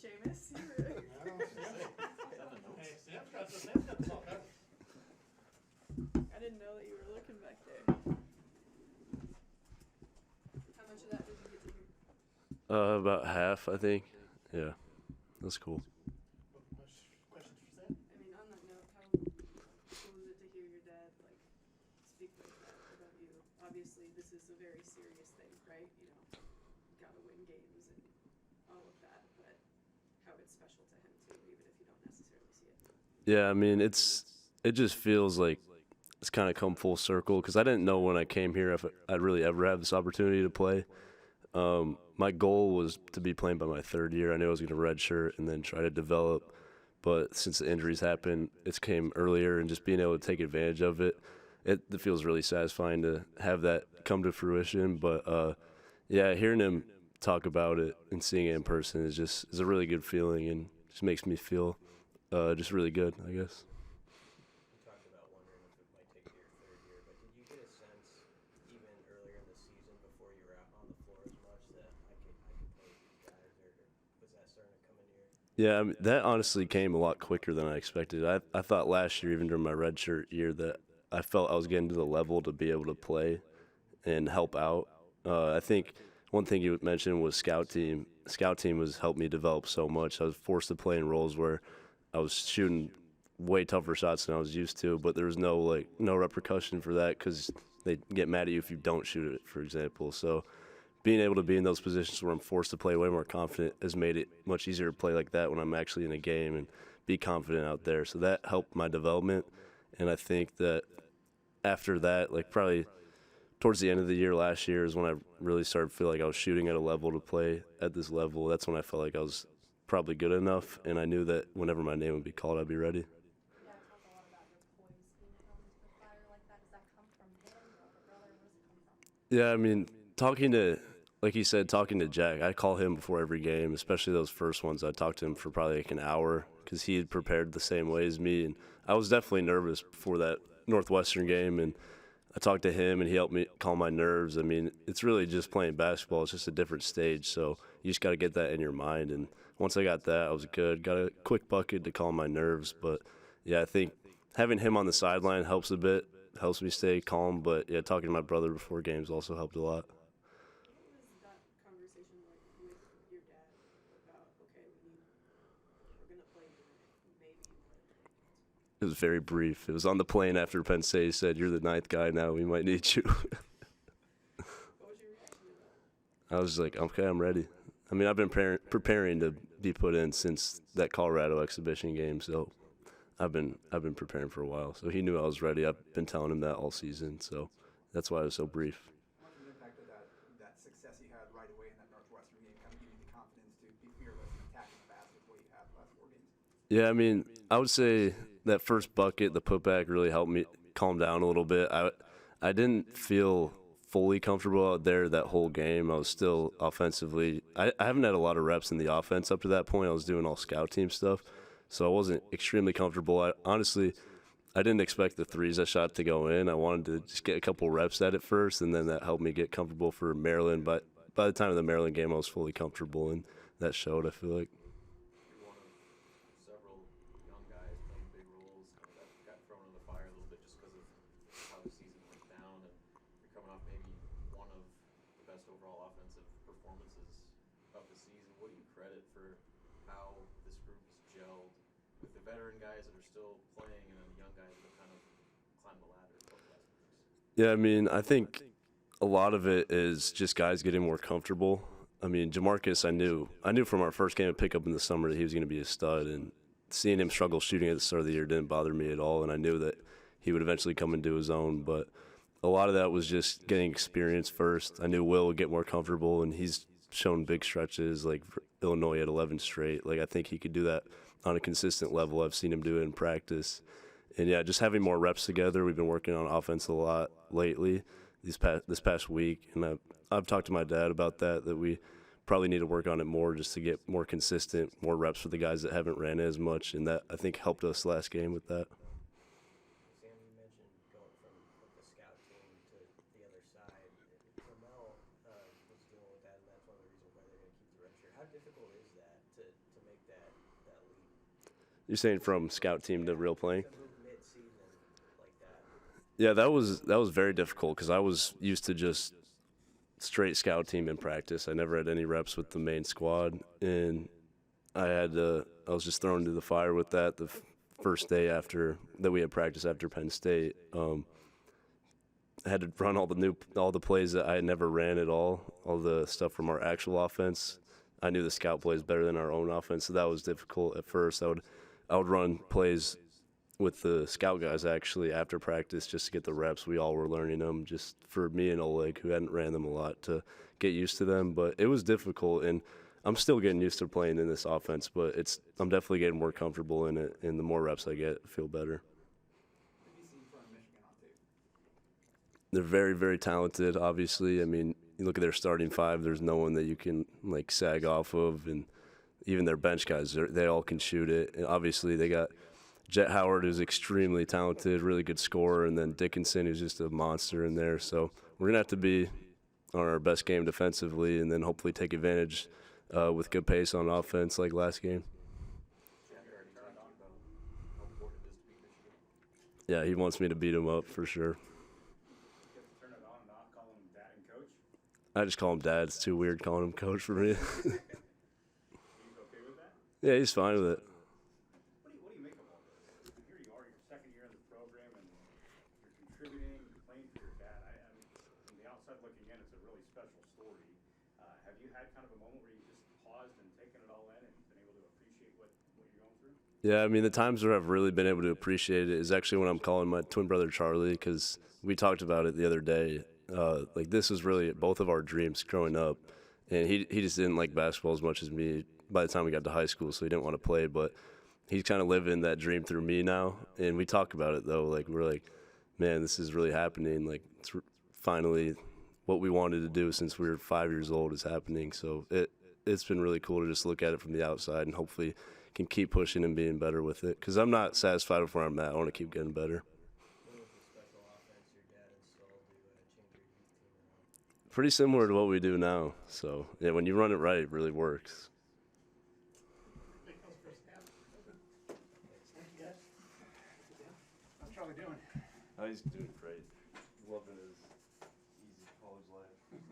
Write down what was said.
Seamus. Hey, Sam's got this all covered. I didn't know that you were looking back there. How much of that did you get to hear? About half, I think. Yeah, that's cool. Questions for Sam? I mean, on that note, how cool is it to hear your dad speak like that about you? Obviously, this is a very serious thing, right? Gotta win games and all of that, but how it's special to him too, even if you don't necessarily see it. Yeah, I mean, it just feels like it's kind of come full circle because I didn't know when I came here if I'd really ever have this opportunity to play. My goal was to be playing by my third year. I knew I was going to redshirt and then try to develop, but since the injuries happened, it came earlier, and just being able to take advantage of it, it feels really satisfying to have that come to fruition. But yeah, hearing him talk about it and seeing it in person is a really good feeling, and just makes me feel just really good, I guess. You talked about wondering if it might take you your third year, but did you get a sense even earlier in the season before you were out on the floor as much that I could play with these guys, or was that starting to come into your? Yeah, I mean, that honestly came a lot quicker than I expected. I thought last year, even during my redshirt year, that I felt I was getting to the level to be able to play and help out. I think one thing you mentioned was scout team. Scout team has helped me develop so much. I was forced to play in roles where I was shooting way tougher shots than I was used to, but there was no repercussion for that because they get mad at you if you don't shoot it, for example. So being able to be in those positions where I'm forced to play way more confident has made it much easier to play like that when I'm actually in a game and be confident out there. So that helped my development, and I think that after that, probably towards the end of the year last year is when I really started to feel like I was shooting at a level to play at this level. That's when I felt like I was probably good enough, and I knew that whenever my name would be called, I'd be ready. Yeah, talk a lot about your poise being thrown into the fire like that. Does that come from him, your older brother? Where does it come from? Yeah, I mean, like he said, talking to Jack, I call him before every game, especially those first ones. I talked to him for probably an hour because he had prepared the same way as me, and I was definitely nervous before that Northwestern game, and I talked to him, and he helped me calm my nerves. I mean, it's really just playing basketball. It's just a different stage, so you just got to get that in your mind. And once I got that, I was good. Got a quick bucket to calm my nerves. But, yeah, I think having him on the sideline helps a bit, helps me stay calm. But, yeah, talking to my brother before games also helped a lot. What was that conversation like with your dad about, okay, we're going to play you maybe, but It was very brief. It was on the plane after Penn State. He said, "You're the ninth guy now. We might need you." what was your reaction to that? I was like, "Okay, I'm ready." I mean, I've been preparing to be put in since that Colorado exhibition game, so I've been preparing for a while. So he knew I was ready. I've been telling him that all season, so that's why it was so brief. How much of an impact did that success you had right away in that Northwestern game kind of give you the confidence to be fearless and attacking the basket the way you have the last 4 games? Yeah, I mean, I would say that first bucket, the putback, really helped me calm down a little bit. I didn't feel fully comfortable out there that whole game. I was still offensively. I haven't had a lot of reps in the offense up to that point. I was doing all scout team stuff, so I wasn't extremely comfortable. Honestly, I didn't expect the threes I shot to go in. I wanted to just get a couple reps at it first, and then that helped me get comfortable for Maryland. But by the time of the Maryland game, I was fully comfortable, and that showed, I feel like. You're one of several young guys playing big roles that got thrown in the fire a little bit just because of how the season went down, and you're coming off maybe one of the best overall offensive performances of the season. What do you credit for how this group has gelled with the veteran guys that are still playing and then the young guys that have kind of climbed the ladder over the last few weeks? Yeah, I mean, I think a lot of it is just guys getting more comfortable. I mean, Jamarcus, I knew from our first game of pickup in the summer that he was going to be a stud, and seeing him struggle shooting at the start of the year didn't bother me at all, and I knew that he would eventually come into his own, but a lot of that was just getting experience first. I knew Will would get more comfortable, and he's shown big stretches, like for Illinois at 11 straight. Like, I think he could do that on a consistent level. I've seen him do it in practice. And, yeah, just having more reps together. We've been working on offense a lot lately this past week, and I've talked to my dad about that we probably need to work on it more just to get more consistent, more reps for the guys that haven't ran as much, and that, I think, helped us last game with that. Sam, you mentioned going from the scout team to the other side. Ramel was dealing with that, and that's one of the reasons why they're going to keep the redshirt. how difficult is that to make that leap? You're saying from scout team to real playing? To move mid-season like that. Yeah, that was very difficult because I was used to just straight scout team in practice. I never had any reps with the main squad, and I was just thrown into the fire with that the first day after that we had practice after Penn State. I had to run all the plays that I had never ran at all the stuff from our actual offense. I knew the scout plays better than our own offense, so that was difficult at first. I would run plays with the scout guys actually after practice just to get the reps. We all were learning them just for me and Oleg, who hadn't ran them a lot, to get used to them. But it was difficult, and I'm still getting used to playing in this offense, but I'm definitely getting more comfortable in it, and the more reps I get, I feel better. Who have you seen from Michigan on tape? They're very, very talented, obviously. I mean, you look at their starting five, there's no one that you can, like, sag off of, and even their bench guys, they all can shoot it. And obviously, they got Jet Howard, who's extremely talented, really good scorer, and then Dickinson, who's just a monster in there. So we're going to have to be on our best game defensively and then hopefully take advantage with good pace on offense like last game. Yeah, he wants me to beat him up for sure. Turn it on and off, call him dad and coach. I just call him Dad. It's too weird calling him coach for me. He's okay with that? Yeah, he's fine with it. What do you make of all this? Here you are, your second year in the program, and you're contributing, you're playing for your dad. I mean, from the outside looking in, it's a really special story. Have you had kind of a moment where you just paused and taken it all in and been able to appreciate what you're going through? Yeah, I mean, the times where I've really been able to appreciate it is actually when I'm calling my twin brother Charlie, because we talked about it the other day. Like, this was really both of our dreams growing up, and he just didn't like basketball as much as me by the time we got to high school, so he didn't want to play, but he's kind of living that dream through me now, and we talk about it, though. Like, we're like, man, this is really happening. Like, it's finally what we wanted to do since we were 5 years old is happening, so it's been really cool to just look at it from the outside and hopefully can keep pushing and being better with it, because I'm not satisfied with where I'm at. I want to keep getting better. What was the special offense your dad installed to change your youth team around? Pretty similar to what we do now. So, yeah, when you run it right, it really works. Thank you, guys. How's Charlie doing? Oh, he's doing great. Loving his